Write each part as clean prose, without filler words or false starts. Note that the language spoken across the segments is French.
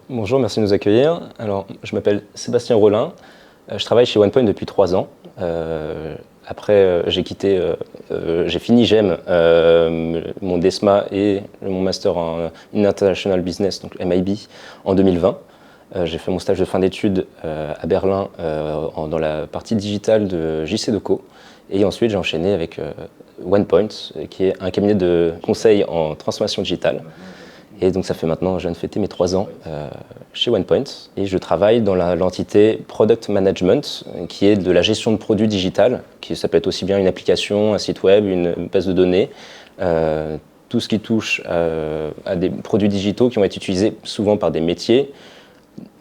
Bonjour, merci de nous accueillir. Alors, je m'appelle Sébastien Rollin. Je travaille chez OnePoint depuis 3 ans. Après, j'ai fini GEM, mon DESMA et mon master en International Business, donc MIB, en 2020. J'ai fait mon stage de fin d'études à Berlin dans la partie digitale de JC Deco. Et ensuite, j'ai enchaîné avec OnePoint, qui est un cabinet de conseil en transformation digitale. Et donc ça fait maintenant, je viens de fêter mes 3 ans chez OnePoint. Et je travaille dans l'entité Product Management, qui est de la gestion de produits digital. Ça peut être aussi bien une application, un site web, une base de données. Tout ce qui touche à des produits digitaux qui vont être utilisés souvent par des métiers.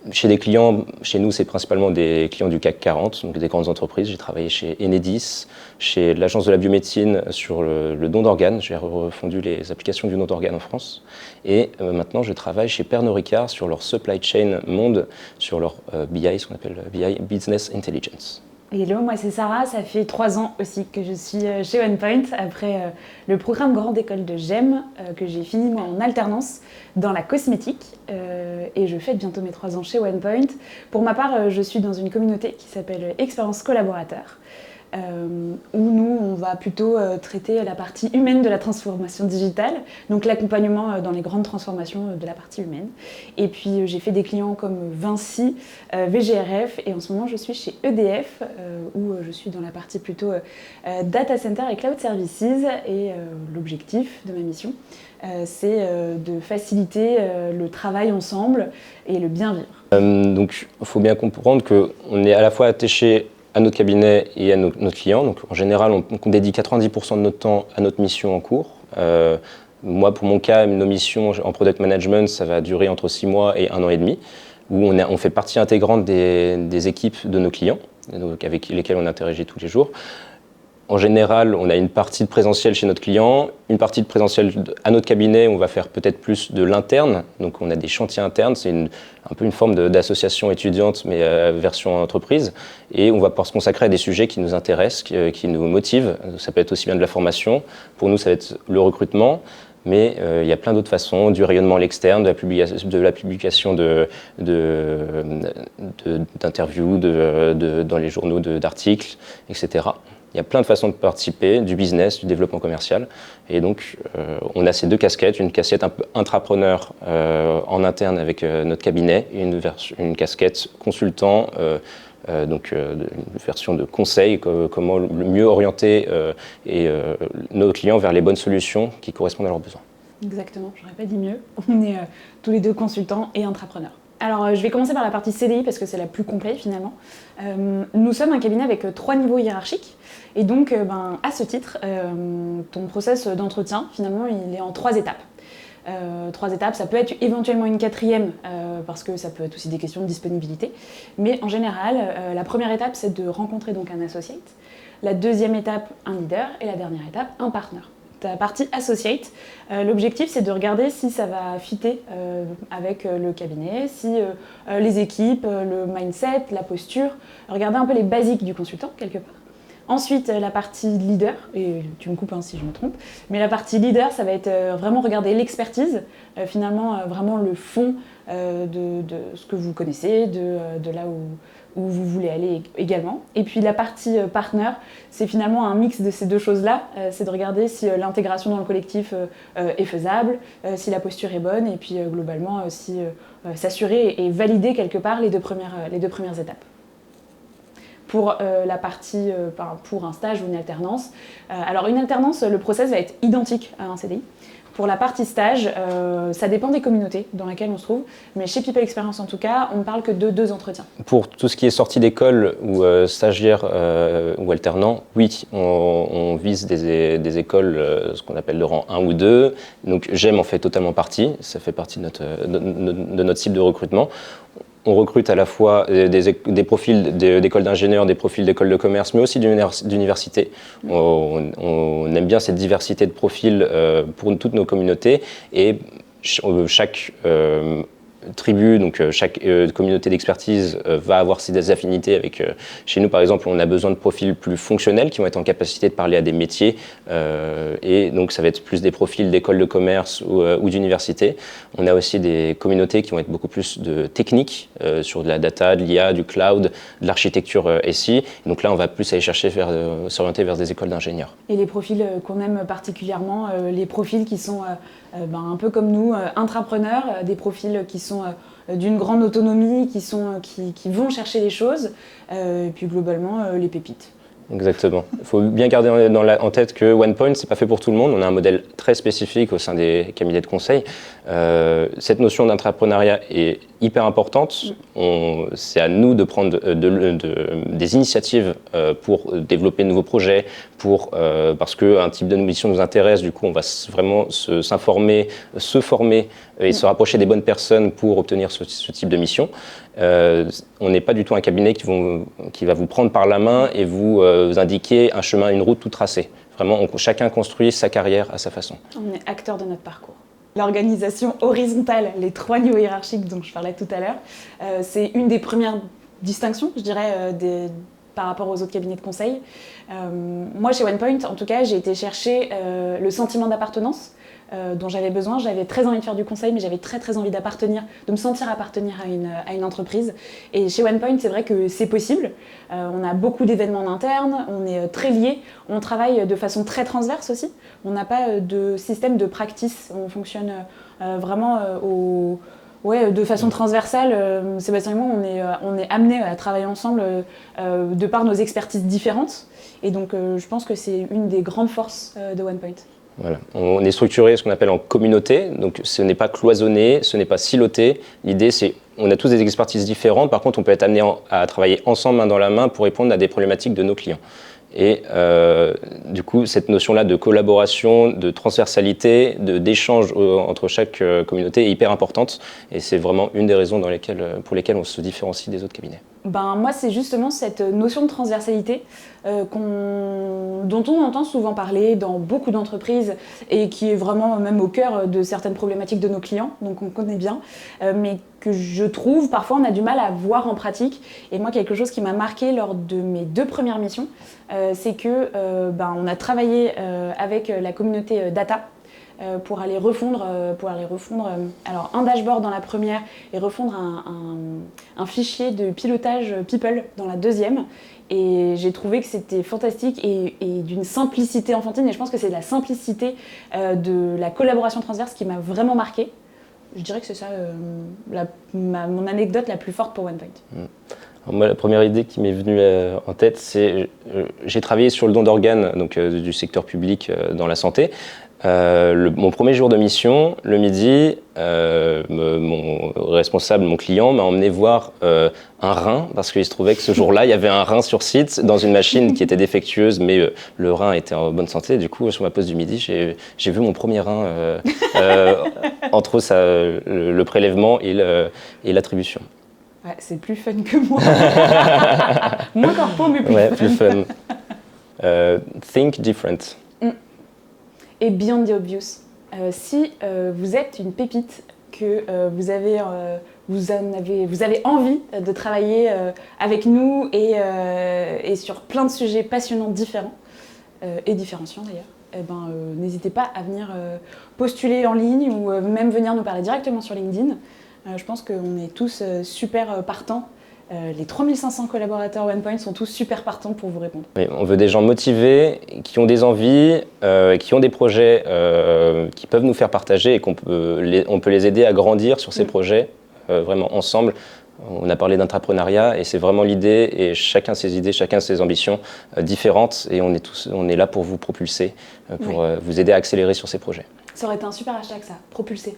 Chez des clients, chez nous, c'est principalement des clients du CAC 40, donc des grandes entreprises. J'ai travaillé chez Enedis, chez l'Agence de la biomédecine sur le don d'organes. J'ai refondu les applications du don d'organes en France. Et maintenant, je travaille chez Pernod Ricard sur leur supply chain monde, sur leur BI, ce qu'on appelle BI, Business Intelligence. Hello, moi c'est Sarah, ça fait 3 ans aussi que je suis chez OnePoint après le programme Grande École de GEM que j'ai fini moi en alternance dans la cosmétique et je fête bientôt mes 3 ans chez OnePoint. Pour ma part, je suis dans une communauté qui s'appelle Expérience Collaborateur où nous on va plutôt traiter la partie humaine de la transformation digitale, donc l'accompagnement dans les grandes transformations de la partie humaine. Et puis j'ai fait des clients comme Vinci, VGRF et en ce moment je suis chez EDF où je suis dans la partie plutôt data center et cloud services et l'objectif de ma mission c'est de faciliter le travail ensemble et le bien vivre. Donc il faut bien comprendre qu'on est à la fois attaché à notre cabinet et à notre client. Donc, en général, on dédie 90% de notre temps à notre mission en cours. Moi, pour mon cas, nos missions en product management, ça va durer entre 6 mois et 1 an et demi, où on fait partie intégrante des équipes de nos clients, donc avec lesquels on interagit tous les jours. En général, on a une partie de présentiel chez notre client, une partie de présentiel à notre cabinet, on va faire peut-être plus de l'interne. Donc on a des chantiers internes, c'est un peu une forme d'association étudiante, mais version entreprise. Et on va pouvoir se consacrer à des sujets qui nous intéressent, qui nous motivent. Ça peut être aussi bien de la formation. Pour nous, ça va être le recrutement. Mais il y a plein d'autres façons, du rayonnement à l'externe, de la publication d'interviews dans les journaux d'articles, etc. Il y a plein de façons de participer, du business, du développement commercial. Et donc, on a ces 2 casquettes, une casquette un peu intrapreneur en interne avec notre cabinet et une casquette consultant, donc une version de conseil, comment mieux orienter nos clients vers les bonnes solutions qui correspondent à leurs besoins. Exactement, j'aurais pas dit mieux. On est tous les 2 consultants et intrapreneurs. Alors, je vais commencer par la partie CDI parce que c'est la plus complète finalement. Nous sommes un cabinet avec 3 niveaux hiérarchiques et donc à ce titre, ton process d'entretien finalement il est en 3 étapes. 3 étapes, ça peut être éventuellement une 4e parce que ça peut être aussi des questions de disponibilité. Mais en général, la première étape c'est de rencontrer donc un associate, la 2e étape un leader et la dernière étape un partner. Ta partie associate, l'objectif c'est de regarder si ça va fitter avec le cabinet, si les équipes, le mindset, la posture, regarder un peu les basiques du consultant quelque part. Ensuite, la partie leader, et tu me coupes si je me trompe, mais la partie leader, ça va être vraiment regarder l'expertise, finalement vraiment le fond de ce que vous connaissez, de là où vous voulez aller également. Et puis la partie partner, c'est finalement un mix de ces 2 choses-là, c'est de regarder si l'intégration dans le collectif est faisable, si la posture est bonne, et puis globalement si s'assurer et valider quelque part les deux premières étapes. Pour la partie, pour un stage ou une alternance. Alors une alternance, le process va être identique à un CDI. Pour la partie stage, ça dépend des communautés dans lesquelles on se trouve, mais chez People Experience en tout cas, on ne parle que de 2 entretiens. Pour tout ce qui est sortie d'école ou stagiaire ou alternant, oui, on vise des écoles, ce qu'on appelle de rang 1 ou 2. Donc GEM en fait totalement partie, ça fait partie de notre cible de recrutement. On recrute à la fois des profils d'écoles d'ingénieurs, des profils d'écoles de commerce, mais aussi d'universités. On aime bien cette diversité de profils pour toutes nos communautés et chaque tribu, donc chaque communauté d'expertise va avoir ses affinités avec, chez nous par exemple, on a besoin de profils plus fonctionnels qui vont être en capacité de parler à des métiers, et donc ça va être plus des profils d'écoles de commerce ou d'université. On a aussi des communautés qui vont être beaucoup plus de techniques, sur de la data, de l'IA, du cloud, de l'architecture SI. Donc là, on va plus aller chercher s'orienter vers des écoles d'ingénieurs. Et les profils qu'on aime particulièrement, les profils qui sont un peu comme nous, intrapreneurs, des profils qui sont d'une grande autonomie, qui vont chercher les choses, et puis globalement les pépites. Exactement. Il faut bien garder en tête que OnePoint, c'est pas fait pour tout le monde. On a un modèle très spécifique au sein des cabinets de conseil. Cette notion d'entrepreneuriat est hyper importante. C'est à nous de prendre des initiatives pour développer de nouveaux projets, parce qu'un type de mission nous intéresse. Du coup, on va vraiment se former et se rapprocher des bonnes personnes pour obtenir ce type de mission. On n'est pas du tout un cabinet qui va vous prendre par la main et vous indiquer un chemin, une route tout tracée. Vraiment, chacun construit sa carrière à sa façon. On est acteur de notre parcours. L'organisation horizontale, les 3 niveaux hiérarchiques dont je parlais tout à l'heure, c'est une des premières distinctions, je dirais, par rapport aux autres cabinets de conseil. Moi, chez OnePoint, en tout cas, j'ai été chercher le sentiment d'appartenance dont j'avais besoin. J'avais très envie de faire du conseil, mais j'avais très envie d'appartenir, de me sentir appartenir à une entreprise. Et chez OnePoint, c'est vrai que c'est possible. On a beaucoup d'événements en interne, on est très liés, on travaille de façon très transverse aussi. On n'a pas de système de practice, on fonctionne vraiment de façon transversale. Sébastien et moi, on est amenés à travailler ensemble de par nos expertises différentes. Et donc, je pense que c'est une des grandes forces de OnePoint. Voilà. On est structuré ce qu'on appelle en communauté, donc ce n'est pas cloisonné, ce n'est pas siloté. L'idée, c'est on a tous des expertises différentes, par contre on peut être amené à travailler ensemble main dans la main pour répondre à des problématiques de nos clients. Et du coup, cette notion-là de collaboration, de transversalité, d'échange entre chaque communauté est hyper importante, et c'est vraiment une des raisons pour lesquelles on se différencie des autres cabinets. Moi, c'est justement cette notion de transversalité dont on entend souvent parler dans beaucoup d'entreprises et qui est vraiment même au cœur de certaines problématiques de nos clients, donc on connaît bien, mais que je trouve parfois on a du mal à voir en pratique. Et moi, quelque chose qui m'a marqué lors de mes 2 premières missions, c'est que on a travaillé avec la communauté data pour aller refondre alors un dashboard dans la première et refondre un fichier de pilotage people dans la deuxième. Et j'ai trouvé que c'était fantastique et d'une simplicité enfantine. Et je pense que c'est de la simplicité de la collaboration transverse qui m'a vraiment marquée. Je dirais que c'est ça mon anecdote la plus forte pour OnePoint. Moi, la première idée qui m'est venue en tête, c'est j'ai travaillé sur le don d'organes du secteur public dans la santé. Mon premier jour de mission, le midi, mon responsable, mon client, m'a emmené voir un rein, parce qu'il se trouvait que ce jour-là, il y avait un rein sur site dans une machine qui était défectueuse, mais le rein était en bonne santé. Du coup, sur ma pause du midi, j'ai vu mon premier rein entre le prélèvement et l'attribution. Ouais, c'est plus fun que moi. Moins corpo, mais plus fun. Think different. Et beyond the obvious, si vous êtes une pépite, que vous avez envie de travailler avec nous et sur plein de sujets passionnants différents et différenciants d'ailleurs, n'hésitez pas à venir postuler en ligne ou même venir nous parler directement sur LinkedIn. Je pense qu'on est tous super partants. Les 3500 collaborateurs OnePoint sont tous super partants pour vous répondre. Oui, on veut des gens motivés, qui ont des envies, qui ont des projets qui peuvent nous faire partager et on peut les aider à grandir sur ces projets, vraiment ensemble. On a parlé d'entrepreneuriat et c'est vraiment l'idée, et chacun ses idées, chacun ses ambitions différentes, et on est là pour vous propulser, pour vous aider à accélérer sur ces projets. Ça aurait été un super hashtag ça, propulser.